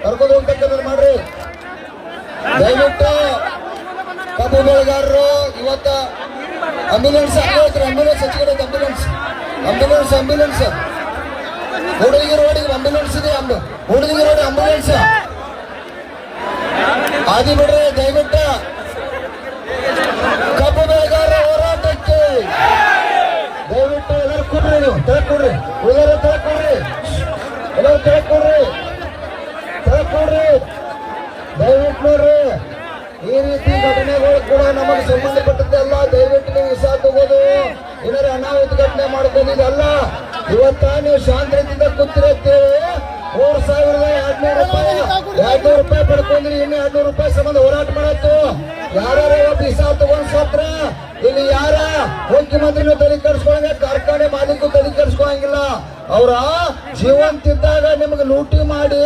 ಕರ್ಕೊಂಡು ಹೋಗ್ತಕ್ಕಂಥ ಮಾಡ್ರಿ. ದಯವಿಟ್ಟು ಕಬ್ಬು ಬೆಳೆಗಾರರು ಇವತ್ತ ಆಂಬ್ಯುಲೆನ್ಸ್ ಆಂಬ್ಯುಲೆನ್ಸ್ ಹಚ್ಚಿದ್ರೆ ಆಂಬ್ಯುಲೆನ್ಸ್ ಹುಡುಗಿ ರೋಡಿಗೆ ಆಂಬ್ಯುಲೆನ್ಸ್ ಇದೆ. ಹುಡುಗಿ ರೋಡ್ ಆಂಬ್ಯುಲೆನ್ಸ್ ಆದಿ ಬಿಡ್ರಿ. ದಯವಿಟ್ಟು ಕಬ್ಬು ಬೆಳೆಗಾರರ ಹೋರಾಟಕ್ಕೆ ದಯವಿಟ್ಟು ಎಲ್ಲರೂ ಕೊಡ್ರಿ. ನೀವು ತೆಳಕೊಡ್ರಿ, ಎಲ್ಲರೂ ತೆಳಕೊಡ್ರಿ, ಎಲ್ಲರೂ ತೆಳಕೊಡ್ರಿ. ದಯವಿಟ್ಟು ನೋಡ್ರಿ, ಈ ರೀತಿ ಘಟನೆಗಳು ಕೂಡ ನಮಗೆ ಸಂಬಂಧಪಟ್ಟದ್ದೆ ಅಲ್ಲ. ದಯವಿಟ್ಟು ನೀವು ವಿಷ ತಗೋದು ಏನಾರ ಅನಾಹುತ ಘಟನೆ ಮಾಡ್ಕೊಂಡಿದ್ದಲ್ಲ. ಇವತ್ತ ನೀವು ಶಾಂತ ರೀತಿಯಿಂದ ಕೂತಿರತ್ತೇವೆ. 3,200 ರೂಪಾಯಿ ಪಡ್ಕೊಂಡ್ರಿ. ಇನ್ನು 200 ರೂಪಾಯಿ ಸಂಬಂಧ ಹೋರಾಟ ಮಾಡತ್ತು. ಯಾರ್ಯಾರ ಇವತ್ತು ವಿಷ ತಗೊಂಡ್ ಸತ್ರ ಇಲ್ಲಿ ಯಾರ ಮುಖ್ಯಮಂತ್ರಿನೂ ತಲೆ ಕೆಡಿಸ್ಕೊಂಡಂಗ ಕಾರ್ಖಾನೆ ಮಾಲೀಕರು ತಲೆ ಕೆಡಿಸ್ಕೊಂಗಿಲ್ಲ. ಅವರ ಜೀವಂತಿದ್ದಾಗ ನಿಮ್ಗೆ ಲೂಟಿ ಮಾಡಿ